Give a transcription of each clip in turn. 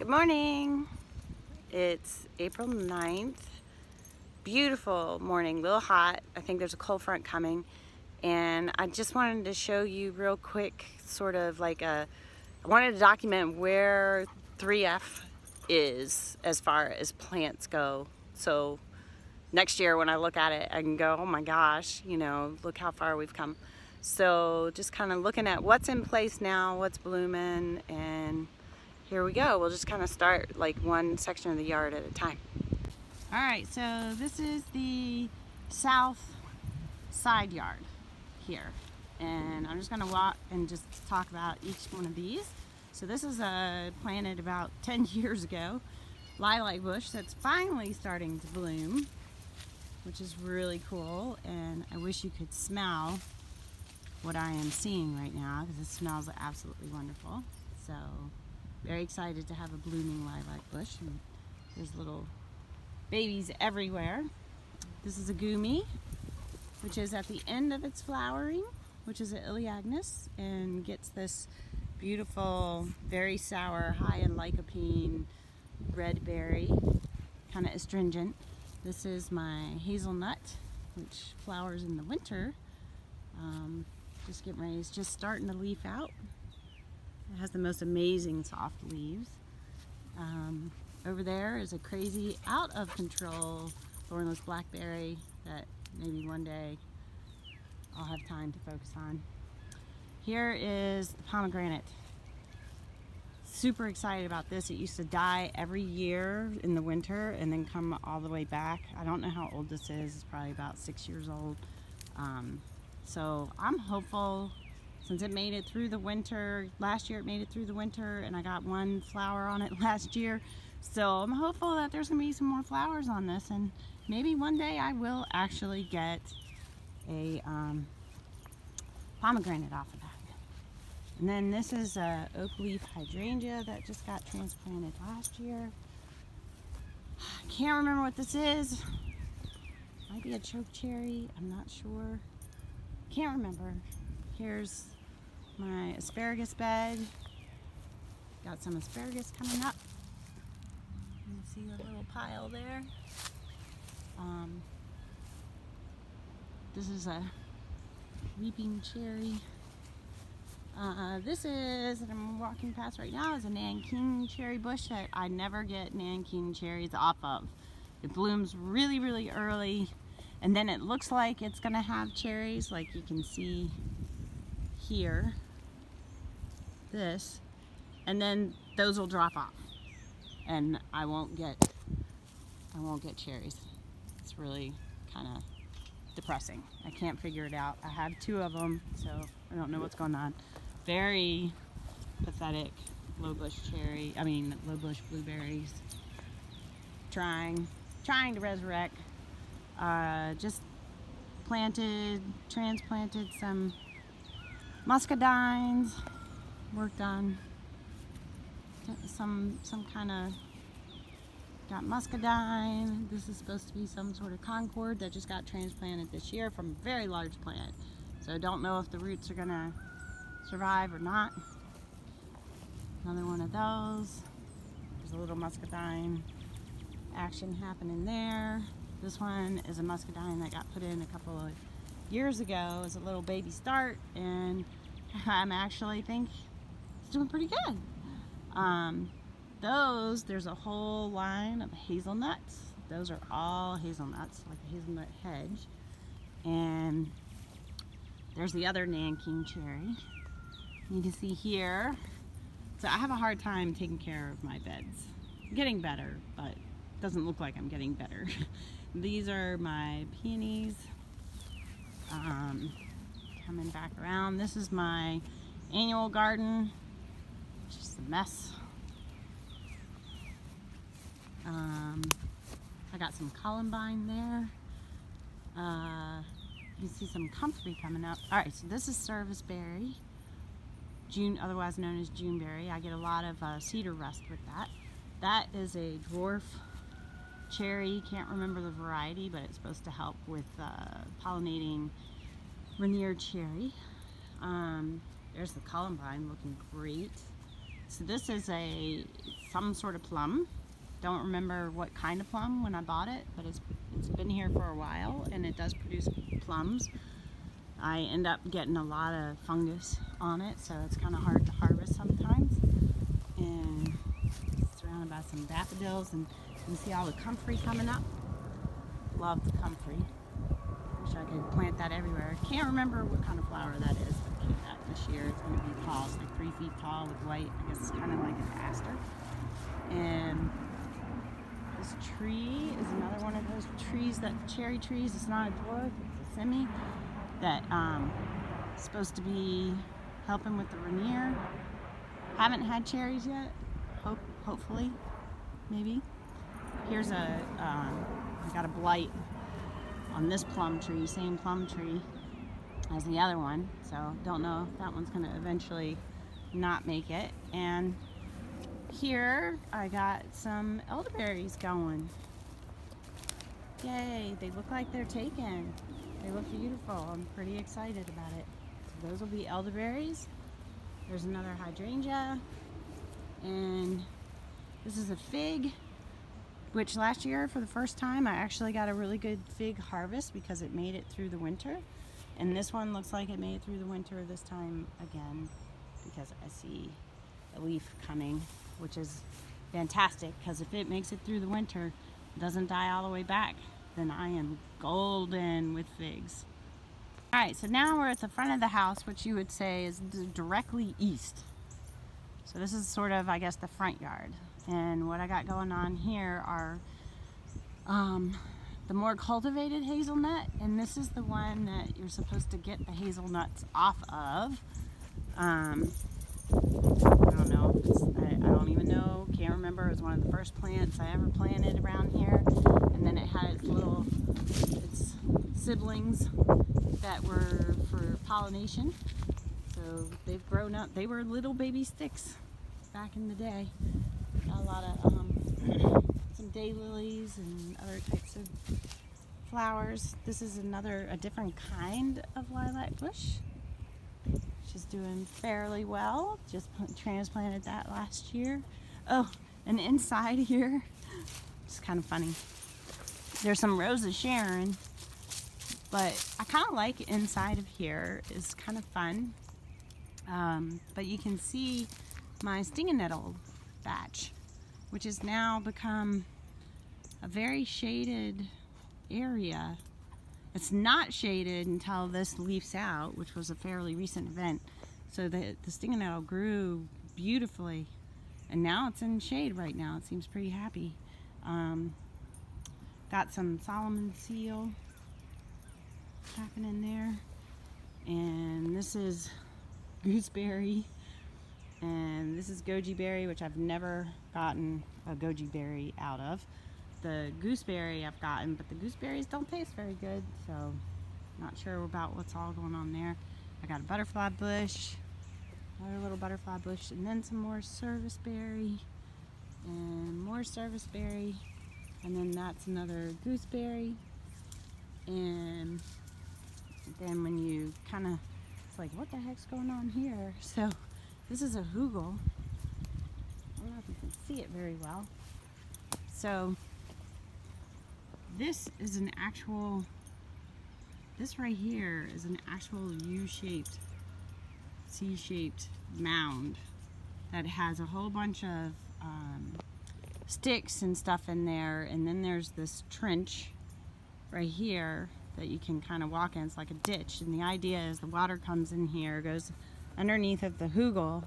Good morning. It's April 9th. Beautiful morning, a little hot. I think there's a cold front coming. And I just wanted to show you real quick, sort of like I wanted to document where 3F is as far as plants go. So next year when I look at it, I can go, oh my gosh, you know, look how far we've come. So just kind of looking at what's in place now, what's blooming, and here we go. We'll just kind of start like one section of the yard at a time. All right, so this is the south side yard here. And I'm just gonna walk and just talk about each one of these. So this is planted about 10 years ago. Lilac bush that's finally starting to bloom, which is really cool. And I wish you could smell what I am seeing right now, because it smells absolutely wonderful. So very excited to have a blooming lilac bush, and there's little babies everywhere. This is a gumi, which is at the end of its flowering, which is an Iliagnus, and gets this beautiful, very sour, high in lycopene red berry, kind of astringent. This is my hazelnut, which flowers in the winter. Just getting ready, it's just starting to leaf out. It has the most amazing soft leaves. Over there is a crazy, out of control thornless blackberry that maybe one day I'll have time to focus on. Here is the pomegranate. Super excited about this. It used to die every year in the winter and then come all the way back. I don't know how old this is. It's probably about 6 years old. So I'm hopeful, since it made it through the winter. Last year it made it through the winter and I got one flower on it last year. So I'm hopeful that there's gonna be some more flowers on this, and maybe one day I will actually get a pomegranate off of that. And then this is a oak leaf hydrangea that just got transplanted last year. I can't remember what this is. Might be a choke cherry, I'm not sure. Can't remember. Here's my asparagus bed. Got some asparagus coming up. You can see a little pile there. This is a weeping cherry. This is, that I'm walking past right now, is a Nanking cherry bush that I never get Nanking cherries off of. It blooms really, really early, and then it looks like it's gonna have cherries, like you can see here, this, and then those will drop off, and I won't get cherries. It's really kind of depressing. I can't figure it out. I have 2 of them, so I don't know what's going on. Very pathetic low bush blueberries. Trying to resurrect. Just transplanted some muscadines. Worked on some kind of, got muscadine. This is supposed to be some sort of concord that just got transplanted this year from a very large plant. So I don't know if the roots are gonna survive or not. Another one of those. There's a little muscadine action happening there. This one is a muscadine that got put in a couple of years ago as a little baby start, and I'm actually think it's doing pretty good. There's a whole line of hazelnuts. Those are all hazelnuts, like a hazelnut hedge. And there's the other Nanking cherry. You can see here. So I have a hard time taking care of my beds. I'm getting better, but it doesn't look like I'm getting better. These are my peonies. Coming back around. This is my annual garden. It's just a mess. I got some columbine there. You can see some comfrey coming up. All right, so this is serviceberry, otherwise known as Juneberry. I get a lot of cedar rust with that. That is a dwarf cherry. Can't remember the variety, but it's supposed to help with pollinating Rainier cherry. There's the columbine looking great. So this is some sort of plum. Don't remember what kind of plum when I bought it, but it's been here for a while and it does produce plums. I end up getting a lot of fungus on it, so it's kind of hard to harvest sometimes. And it's surrounded by some daffodils, and you can see all the comfrey coming up. Love the comfrey. Wish I could plant that everywhere. Can't remember what kind of flower that is. I came back this year. It's going to be tall. It's like 3 feet tall with white. I guess it's kind of like an aster. And this tree is another one of those trees, that cherry trees. It's not a dwarf, it's a semi, that is supposed to be helping with the Rainier. Haven't had cherries yet. Hopefully, maybe. Here's I got a blight on this plum tree, same plum tree as the other one. So don't know if that one's going to eventually not make it. And here I got some elderberries going. Yay, they look like they're taken. They look beautiful. I'm pretty excited about it. So those will be elderberries. There's another hydrangea. And this is a fig, which last year for the first time I actually got a really good fig harvest because it made it through the winter. And this one looks like it made it through the winter this time again because I see a leaf coming, which is fantastic because if it makes it through the winter, doesn't die all the way back, then I am golden with figs. Alright, so now we're at the front of the house, which you would say is directly east. So this is sort of, I guess, the front yard. And what I got going on here are the more cultivated hazelnut, and this is the one that you're supposed to get the hazelnuts off of. I don't know. I don't even know. Can't remember. It was one of the first plants I ever planted around here, and then it had its siblings that were for pollination. So they've grown up. They were little baby sticks back in the day. Got a lot of some daylilies and other types of flowers. This is a different kind of lilac bush. She's doing fairly well. Just transplanted that last year. Oh, and inside here, it's kind of funny. There's some Rose of Sharon, but I kind of like inside of here. It's kind of fun. But you can see my stinging nettle batch, which has now become a very shaded area. It's not shaded until this leafs out, which was a fairly recent event. So the stinging nettle grew beautifully, and now it's in shade right now. It seems pretty happy. Got some Solomon seal happening there, and this is gooseberry, and this is goji berry, which I've never gotten a goji berry out of. The gooseberry I've gotten, but the gooseberries don't taste very good, so not sure about what's all going on there. I got a butterfly bush, another little butterfly bush, and then some more serviceberry, and more serviceberry, and then that's another gooseberry. And then when you kind of, it's like, what the heck's going on here? So this is a hugel. I don't know if you can see it very well. So this is this right here is an actual U-shaped, C-shaped mound that has a whole bunch of sticks and stuff in there, and then there's this trench right here that you can kind of walk in. It's like a ditch, and the idea is the water comes in here, goes underneath of the hugel.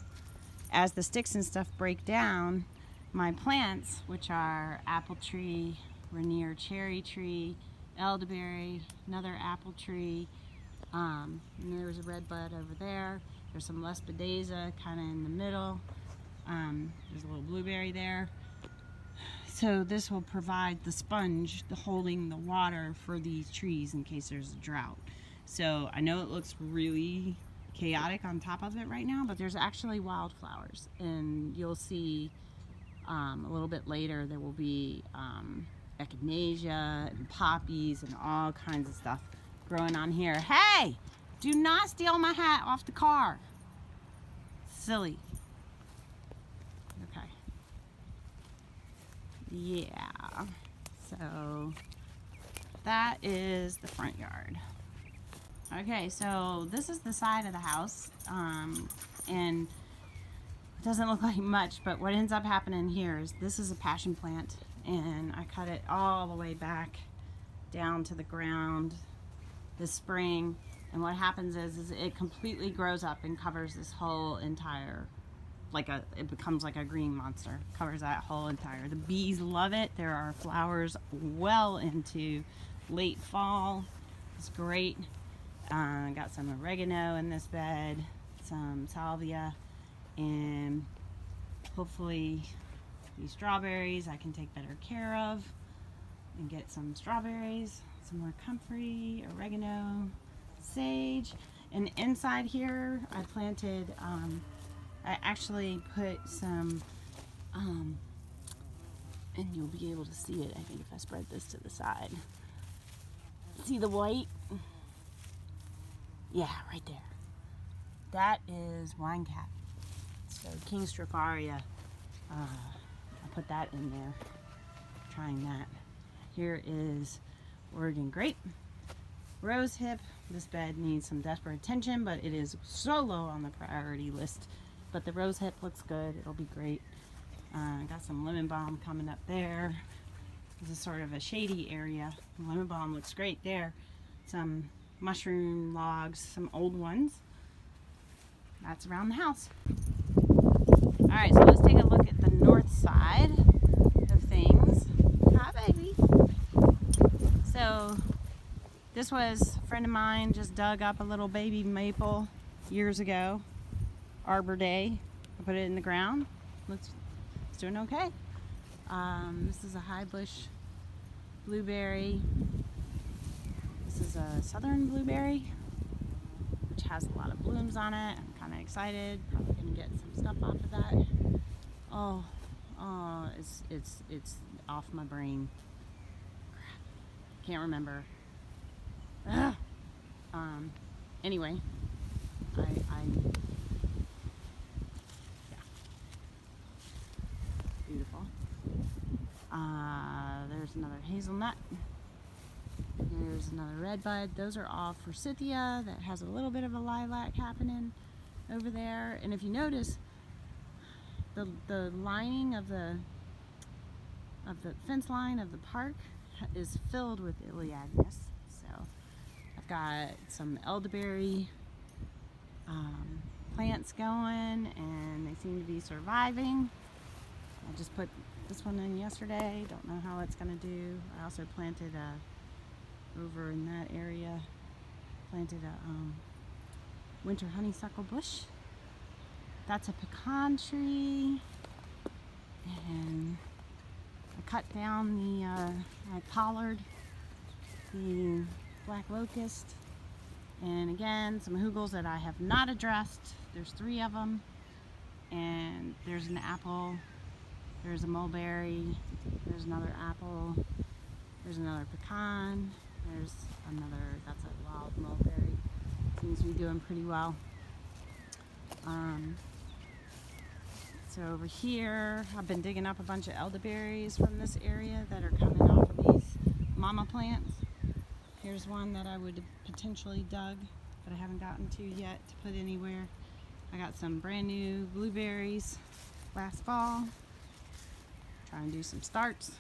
As the sticks and stuff break down, my plants, which are apple tree, Rainier cherry tree, elderberry, another apple tree, and there's a red bud over there. There's some lespedeza kind of in the middle. There's a little blueberry there. So this will provide the sponge, the holding the water for these trees in case there's a drought. So I know it looks really chaotic on top of it right now, but there's actually wildflowers, and you'll see a little bit later there will be echinacea and poppies and all kinds of stuff growing on here. Hey, do not steal my hat off the car. Silly. Okay. Yeah, so that is the front yard. Okay, so this is the side of the house, and it doesn't look like much, but what ends up happening here is this is a passion plant, and I cut it all the way back down to the ground this spring, and what happens is it completely grows up and covers this whole entire, it becomes like a green monster, covers that whole entire. The bees love it. There are flowers well into late fall. It's great. Got some oregano in this bed, some salvia, and hopefully these strawberries I can take better care of and get some strawberries, some more comfrey, oregano, sage. And inside here I planted, I actually put some, and you'll be able to see it, I think, if I spread this to the side. See the white? Yeah, right there. That is wine cap. So King Strifaria, I put that in there, trying that. Here is Oregon grape, rose hip. This bed needs some desperate attention, but it is so low on the priority list. But the rose hip looks good. It'll be great. Got some lemon balm coming up there. This is sort of a shady area. The lemon balm looks great there. Some mushroom logs, some old ones. That's around the house. Alright, so let's take a look at the north side of things. Hi, baby. So this was a friend of mine just dug up a little baby maple years ago. Arbor Day. I put it in the ground. It's doing okay. This is a high bush blueberry. This is a southern blueberry, which has a lot of blooms on it. I'm kind of excited. Probably gonna get some stuff off of that. Oh, it's off my brain. Can't remember. Ugh. Anyway, yeah, beautiful. There's another hazelnut. There's another red bud. Those are all forsythia that has a little bit of a lilac happening over there. And if you notice, the lining of the fence line of the park is filled with elaeagnus. So I've got some elderberry plants going, and they seem to be surviving. I just put this one in yesterday. Don't know how it's gonna do. I also planted over in that area, planted a winter honeysuckle bush. That's a pecan tree, and I cut down I collared the black locust, and again some hugels that I have not addressed. There's 3 of them, and there's an apple, there's a mulberry, there's another apple, there's another pecan, there's another, that's a wild mulberry. Seems to be doing pretty well. So over here, I've been digging up a bunch of elderberries from this area that are coming off of these mama plants. Here's one that I would potentially dug, but I haven't gotten to yet to put anywhere. I got some brand new blueberries last fall. Try and do some starts.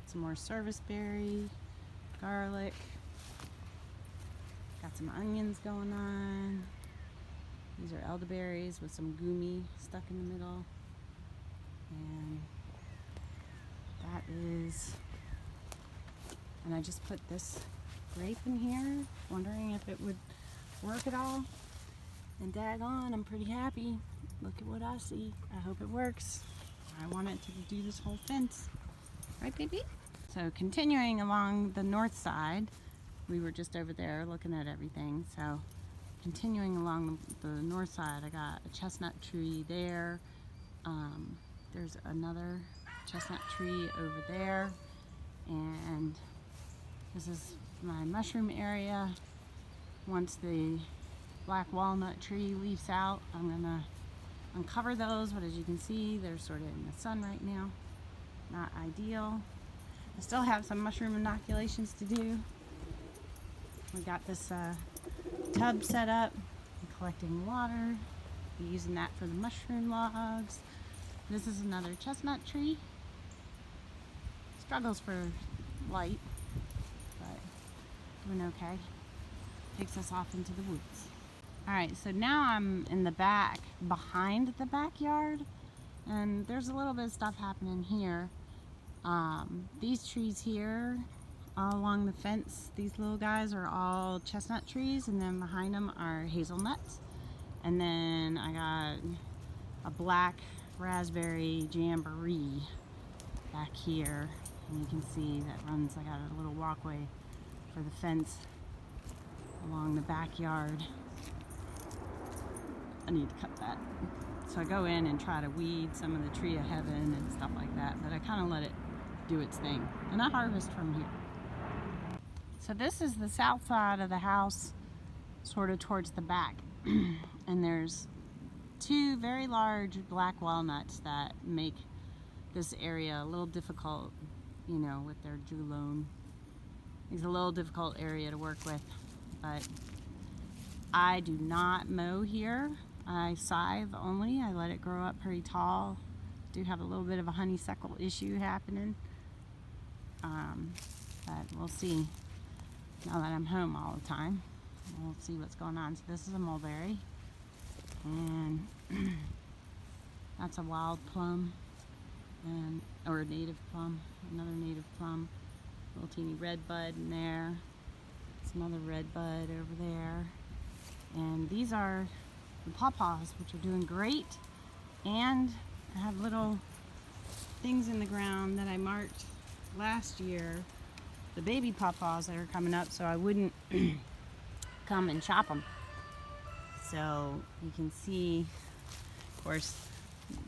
Some more serviceberry, garlic. Got some onions going on. These are elderberries with some gumi stuck in the middle. And that is, and I just put this grape in here, wondering if it would work at all. And daggone, I'm pretty happy. Look at what I see. I hope it works. I want it to do this whole fence. Right, baby? So continuing along the north side, we were just over there looking at everything. So continuing along the north side, I got a chestnut tree there. There's another chestnut tree over there. And this is my mushroom area. Once the black walnut tree leaves out, I'm gonna uncover those, but as you can see, they're sort of in the sun right now. Not ideal. I still have some mushroom inoculations to do. We got this tub set up, I'm collecting water, be using that for the mushroom logs. This is another chestnut tree. Struggles for light, but doing okay. Takes us off into the woods. Alright, so now I'm in the back, behind the backyard, and there's a little bit of stuff happening here. These trees here, all along the fence, these little guys are all chestnut trees, and then behind them are hazelnuts. And then I got a black raspberry jamboree back here, and you can see that runs, I got a little walkway for the fence along the backyard. I need to cut that. So I go in and try to weed some of the tree of heaven and stuff like that, but I kind of let it do its thing. And I harvest from here. So this is the south side of the house, sort of towards the back. And there's two very large black walnuts that make this area a little difficult, you know, with their Julone. It's a little difficult area to work with, but I do not mow here. I scythe only. I let it grow up pretty tall. Do have a little bit of a honeysuckle issue happening, but we'll see. Now that I'm home all the time, we'll see what's going on. So this is a mulberry, and that's a wild plum, or a native plum, another native plum. Little teeny red bud in there. It's another red bud over there. And these are the pawpaws, which are doing great. And I have little things in the ground that I marked last year, the baby pawpaws that are coming up, so I wouldn't come and chop them. So you can see, of course,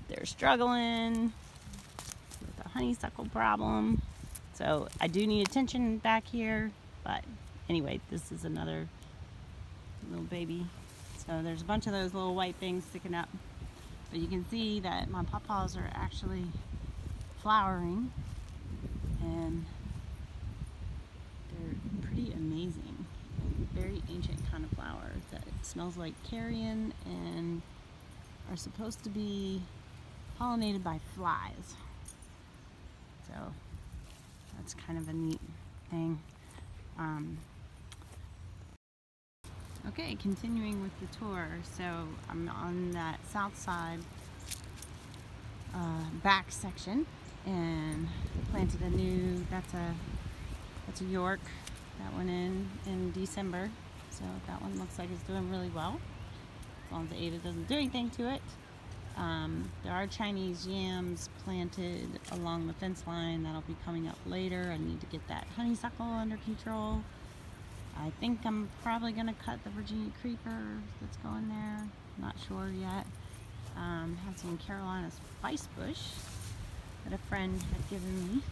they're struggling with the honeysuckle problem. So I do need attention back here, but anyway, this is another little baby. So there's a bunch of those little white things sticking up, but you can see that my pawpaws are actually flowering, and they're pretty amazing. Very ancient kind of flowers that smells like carrion and are supposed to be pollinated by flies. So that's kind of a neat thing. Okay, continuing with the tour. So I'm on that south side back section, and planted a new, that's a York that went in December. So that one looks like it's doing really well, as long as Ada doesn't do anything to it. There are Chinese yams planted along the fence line that'll be coming up later. I need to get that honeysuckle under control. I think I'm probably going to cut the Virginia creeper that's going there. Not sure yet. Have some Carolina spice bush that a friend had given me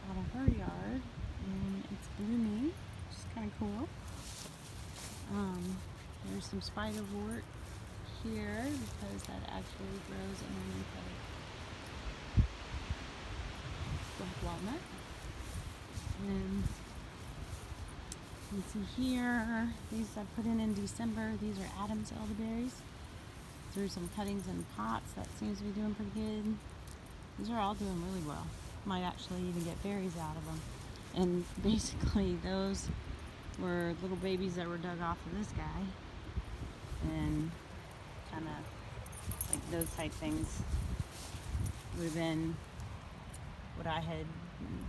out of her yard, and it's blooming, which is kind of cool. There's some spiderwort here because that actually grows underneath a black walnut. And you can see here, these I put in December. These are Adam's elderberries. Threw some cuttings in pots. That seems to be doing pretty good. These are all doing really well. Might actually even get berries out of them. And basically those were little babies that were dug off of this guy. And kind of like those type things would have been what I had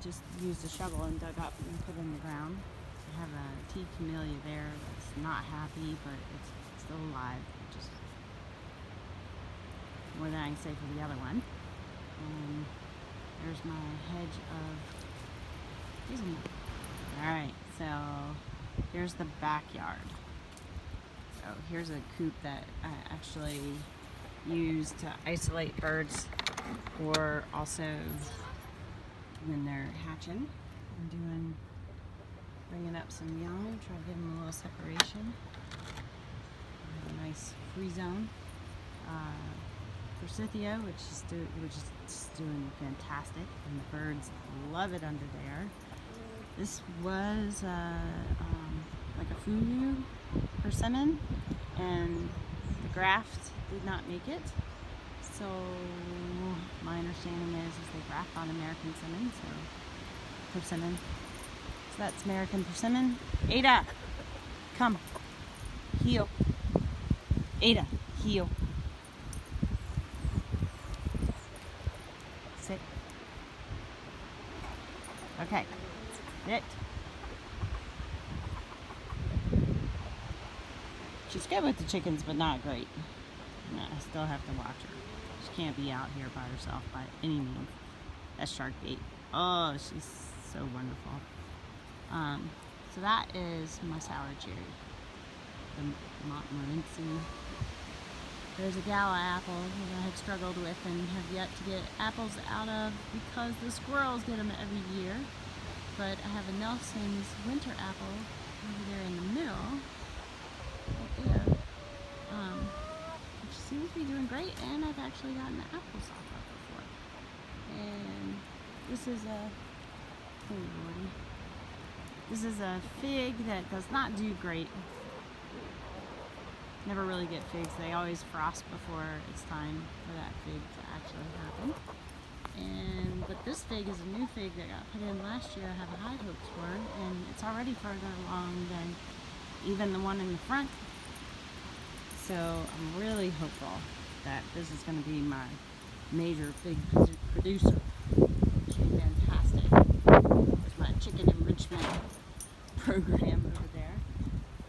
just used a shovel and dug up and put in the ground. I have a tea camellia there that's not happy, but it's still alive, which is more than I can say for the other one. And there's my hedge of hazelnut. Alright, so here's the backyard. So here's a coop that I actually use to isolate birds, or also when they're hatching. I'm bringing up some young, try to give them a little separation. I have a nice free zone. forsythia, which is doing fantastic, and the birds love it under there. This was like a fugu persimmon, and the graft did not make it. So my understanding is they graft on American persimmon. So that's American persimmon. Ada, come, heel. Ada, heel. Sit. Okay, sit. She's good with the chickens, but not great. I still have to watch her. She can't be out here by herself by any means. That's shark bait. Oh, she's so wonderful. So that is my sour cherry, the Montmorency. There's a gala apple that I have struggled with and have yet to get apples out of because the squirrels get them every year. But I have a Nelson's winter apple over there in the middle, right there, which seems to be doing great, and I've actually gotten the apples off of before. And this is a, oh lordy, this is a fig that does not do great. Never really get figs. They always frost before it's time for that fig to actually happen. But this fig is a new fig that got put in last year. I have high hopes for, and it's already further along than even the one in the front. So I'm really hopeful that this is going to be my major fig producer. It should be fantastic. There's my chicken enrichment program over there.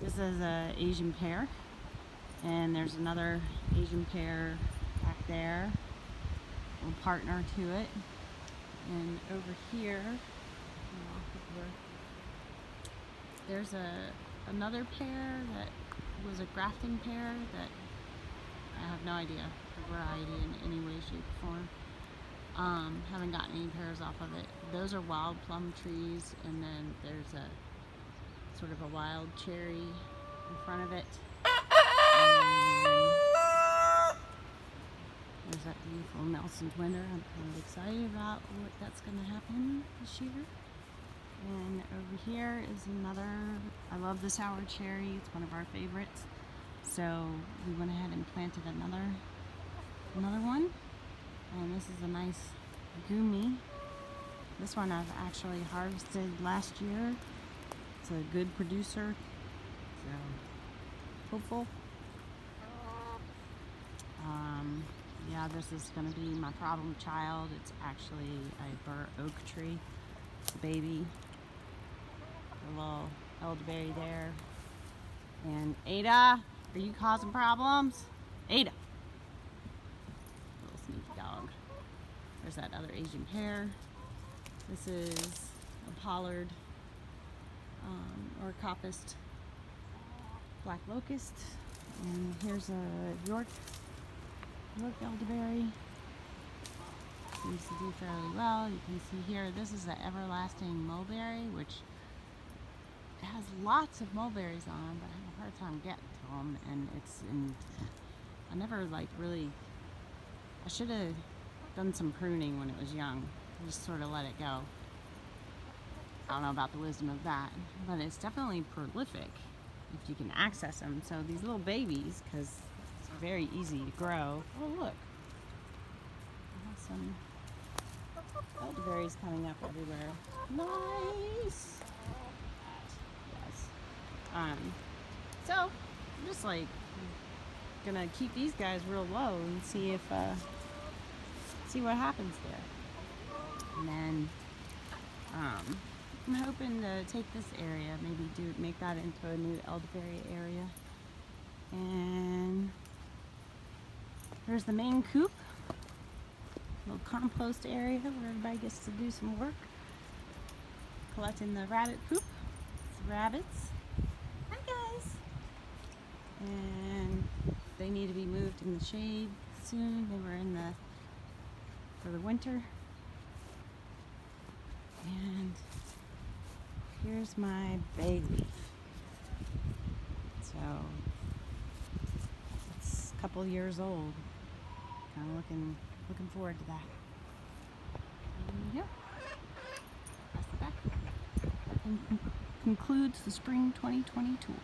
This is an Asian pear. And there's another Asian pear back there, a little partner to it. And over here, there's another pear that was a grafting pear that I have no idea the variety in any way, shape, or form. Haven't gotten any pears off of it. Those are wild plum trees, and then there's a sort of a wild cherry in front of it. There's that beautiful Nelson's winter. I'm kind of excited about what that's going to happen this year. And over here is another, I love the sour cherry. It's one of our favorites. So we went ahead and planted another one. And this is a nice gumi. This one I've actually harvested last year. It's a good producer. So hopeful. Yeah, this is going to be my problem child. It's actually a bur oak tree. It's a baby. A little elderberry there. And Ada, are you causing problems? Ada. Little sneaky dog. There's that other Asian pear. This is a pollard or coppiced black locust. And here's a York elderberry. Seems to do fairly well. You can see here, this is the everlasting mulberry, which has lots of mulberries on, but I have a hard time getting to them. And I never I should have done some pruning when it was young. Just sort of let it go. I don't know about the wisdom of that, but it's definitely prolific if you can access them. So these little babies, because it's very easy to grow. Oh look, I have some elderberries coming up everywhere. Nice. Yes. So I'm just gonna keep these guys real low and see if see what happens there. And then I'm hoping to take this area, maybe make that into a new elderberry area. And there's the main coop, little compost area where everybody gets to do some work, collecting the rabbit poop. It's rabbits. Hi guys. And they need to be moved in the shade soon. They were for the winter. And here's my bay leaf. So it's a couple years old. I'm looking forward to that. Yep. That's the back. That concludes the spring 2020 tour.